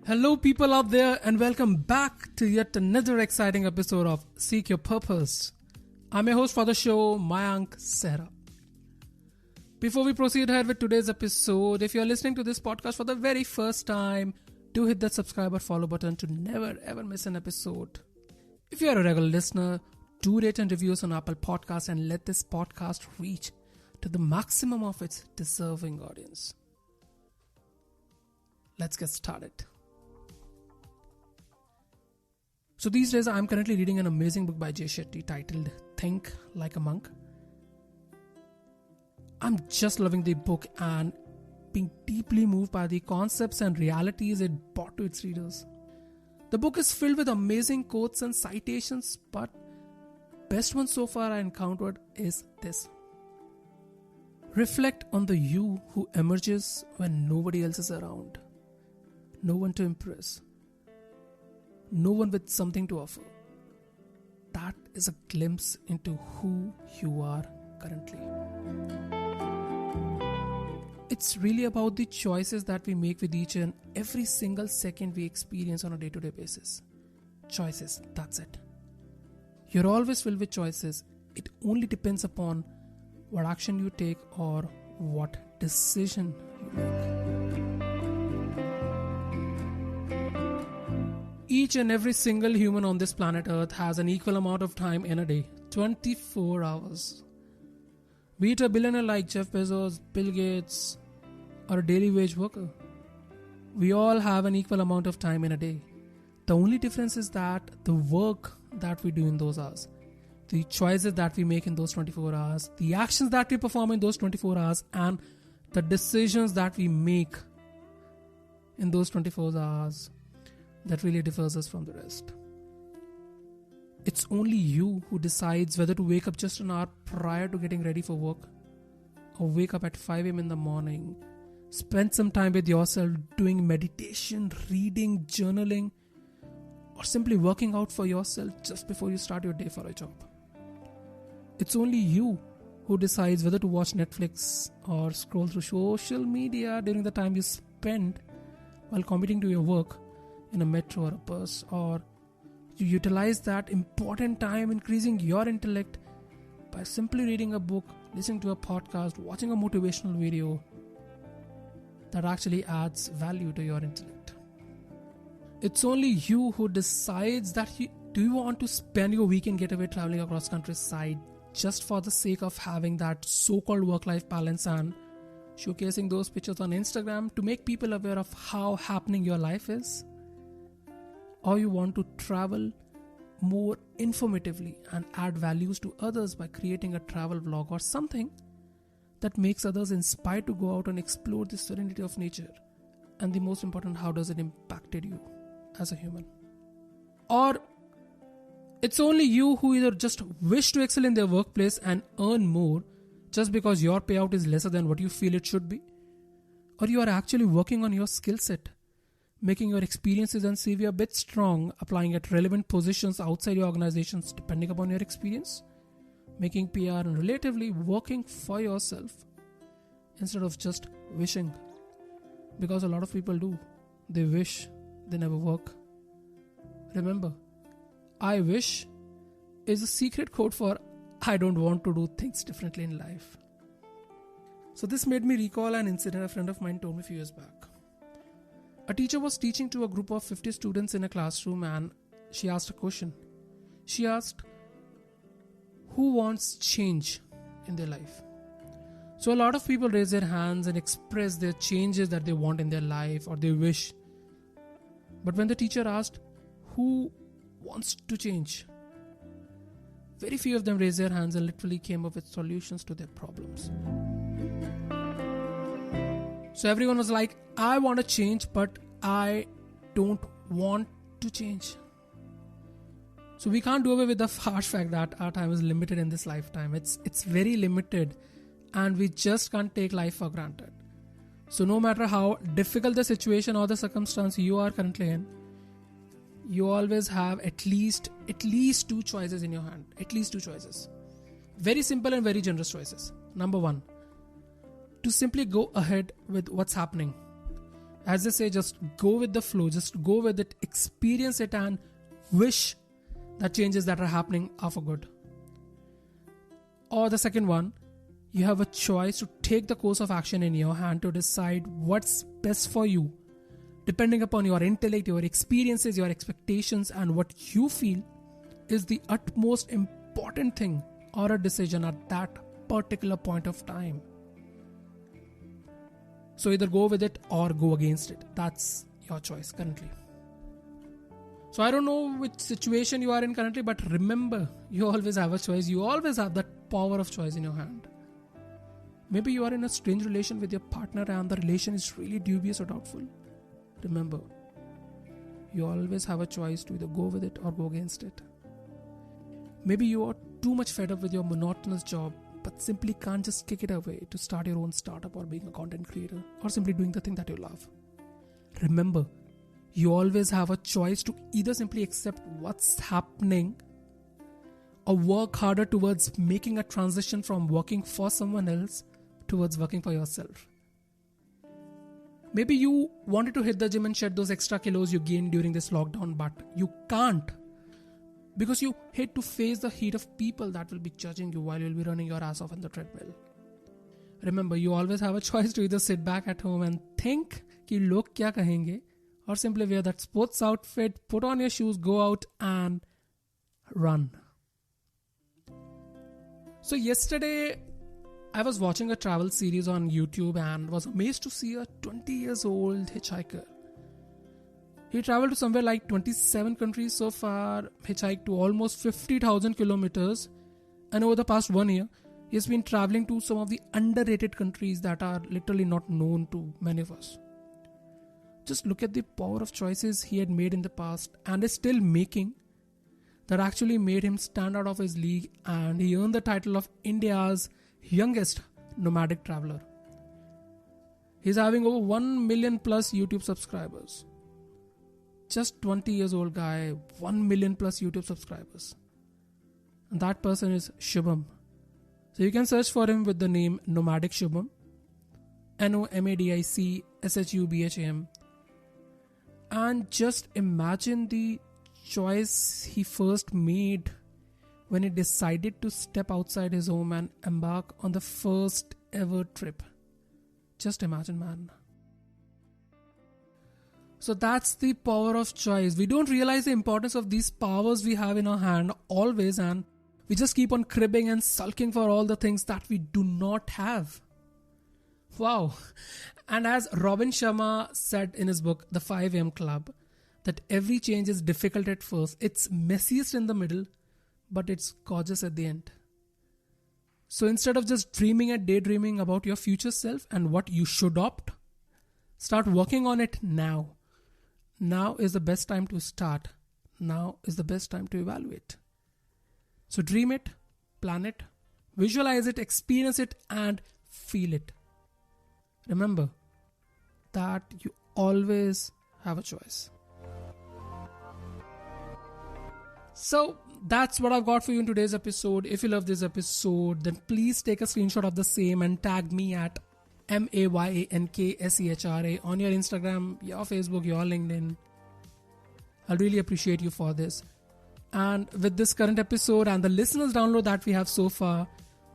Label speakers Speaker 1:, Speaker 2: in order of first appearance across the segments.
Speaker 1: Hello, people out there, and welcome back to yet another exciting episode of Seek Your Purpose. I'm your host for the show, Mayank Sehra. Before we proceed ahead with today's episode, if you're listening to this podcast for the very first time, do hit that subscribe or follow button to never ever miss an episode. If you're a regular listener, do rate and review us on Apple Podcasts and let this podcast reach to the maximum of its deserving audience. Let's get started. So these days I'm currently reading an amazing book by Jay Shetty titled Think Like a Monk. I'm just loving the book and being deeply moved by the concepts and realities it brought to its readers. The book is filled with amazing quotes and citations, but best one so far I encountered is this. Reflect on the you who emerges when nobody else is around. No one to impress. No one with something to offer. That is a glimpse into who you are currently. It's really about the choices that we make with each and every single second we experience on a day-to-day basis. Choices, that's it. You're always filled with choices. It only depends upon what action you take or what decision you make. Each and every single human on this planet Earth has an equal amount of time in a day, 24 hours. Be it a billionaire like Jeff Bezos, Bill Gates, or a daily wage worker. We all have an equal amount of time in a day. The only difference is that the work that we do in those hours, the choices that we make in those 24 hours, the actions that we perform in those 24 hours, and the decisions that we make in those 24 hours, that really differs us from the rest. It's only you who decides whether to wake up just an hour prior to getting ready for work, or wake up at 5 a.m. in the morning, spend some time with yourself doing meditation, reading, journaling, or simply working out for yourself just before you start your day for a job. It's only you who decides whether to watch Netflix or scroll through social media during the time you spend while commuting to your work in a metro or a bus, or you utilize that important time increasing your intellect by simply reading a book, listening to a podcast, watching a motivational video that actually adds value to your intellect. It's only you who decides that do you want to spend your weekend getaway traveling across countryside just for the sake of having that so-called work-life balance and showcasing those pictures on Instagram to make people aware of how happening your life is? Or you want to travel more informatively and add values to others by creating a travel vlog or something that makes others inspired to go out and explore the serenity of nature? And the most important, how does it impacted you as a human? Or it's only you who either just wish to excel in their workplace and earn more just because your payout is lesser than what you feel it should be, or you are actually working on your skill set, making your experiences and CV a bit strong, applying at relevant positions outside your organizations depending upon your experience, making PR and relatively working for yourself instead of just wishing. Because a lot of people do. They wish, they never work. Remember, I wish is a secret code for I don't want to do things differently in life. So this made me recall an incident a friend of mine told me a few years back. A teacher was teaching to a group of 50 students in a classroom and she asked a question. She asked, who wants change in their life? So a lot of people raise their hands and express their changes that they want in their life or they wish. But when the teacher asked, who wants to change? Very few of them raised their hands and literally came up with solutions to their problems. So everyone was like, I want to change, but I don't want to change. So we can't do away with the harsh fact that our time is limited in this lifetime. It's very limited and we just can't take life for granted. So no matter how difficult the situation or the circumstance you are currently in, you always have at least two choices in your hand. At least two choices. Very simple and very generous choices. Number one, to simply go ahead with what's happening As they say, just go with the flow, just go with it, experience it, and wish that changes that are happening are for good. Or the second one, you have a choice to take the course of action in your hand to decide what's best for you, depending upon your intellect, your experiences, your expectations, and what you feel is the utmost important thing or a decision at that particular point of time. So either go with it or go against it. That's your choice currently. So I don't know which situation you are in currently, but remember, you always have a choice. You always have that power of choice in your hand. Maybe you are in a strange relation with your partner and the relation is really dubious or doubtful. Remember, you always have a choice to either go with it or go against it. Maybe you are too much fed up with your monotonous job, but simply can't just kick it away to start your own startup or being a content creator or simply doing the thing that you love. Remember, you always have a choice to either simply accept what's happening or work harder towards making a transition from working for someone else towards working for yourself. Maybe you wanted to hit the gym and shed those extra kilos you gained during this lockdown, but you can't because you hate to face the heat of people that will be judging you while you'll be running your ass off on the treadmill. Remember, you always have a choice to either sit back at home and think कि लोग क्या कहेंगे, or simply wear that sports outfit, put on your shoes, go out and run. So yesterday, I was watching a travel series on YouTube and was amazed to see a 20 years old hitchhiker. He traveled to somewhere like 27 countries so far, hitchhiked to almost 50,000 kilometers, and over the past 1 year, he has been traveling to some of the underrated countries that are literally not known to many of us. Just look at the power of choices he had made in the past and is still making that actually made him stand out of his league, and he earned the title of India's youngest nomadic traveler. He's having over 1 million plus YouTube subscribers. Just 20 years old guy, 1 million plus YouTube subscribers. And that person is Shubham. So you can search for him with the name Nomadic Shubham. Nomadic Shubham. And just imagine the choice he first made when he decided to step outside his home and embark on the first ever trip. Just imagine, man. So that's the power of choice. We don't realize the importance of these powers we have in our hand always, and we just keep on cribbing and sulking for all the things that we do not have. Wow. And as Robin Sharma said in his book, The 5 AM Club, that every change is difficult at first, it's messiest in the middle, but it's gorgeous at the end. So instead of just dreaming and daydreaming about your future self and what you should opt, start working on it now. Now is the best time to start. Now is the best time to evaluate. So dream it, plan it, visualize it, experience it, and feel it. Remember that you always have a choice. So that's what I've got for you in today's episode. If you love this episode, then please take a screenshot of the same and tag me at MAYANKSEHRA on your Instagram, your Facebook, your LinkedIn. I'll really appreciate you for this. And with this current episode and the listeners download that we have so far,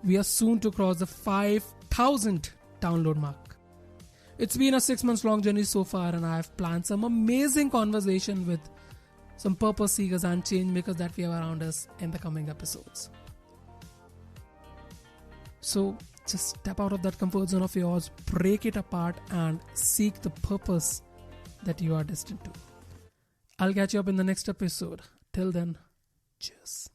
Speaker 1: we are soon to cross the 5,000 download mark. It's been a 6 months long journey so far, and I have planned some amazing conversation with some purpose seekers and change makers that we have around us in the coming episodes. So just step out of that comfort zone of yours, break it apart, and seek the purpose that you are destined to. I'll catch you up in the next episode. Till then, cheers.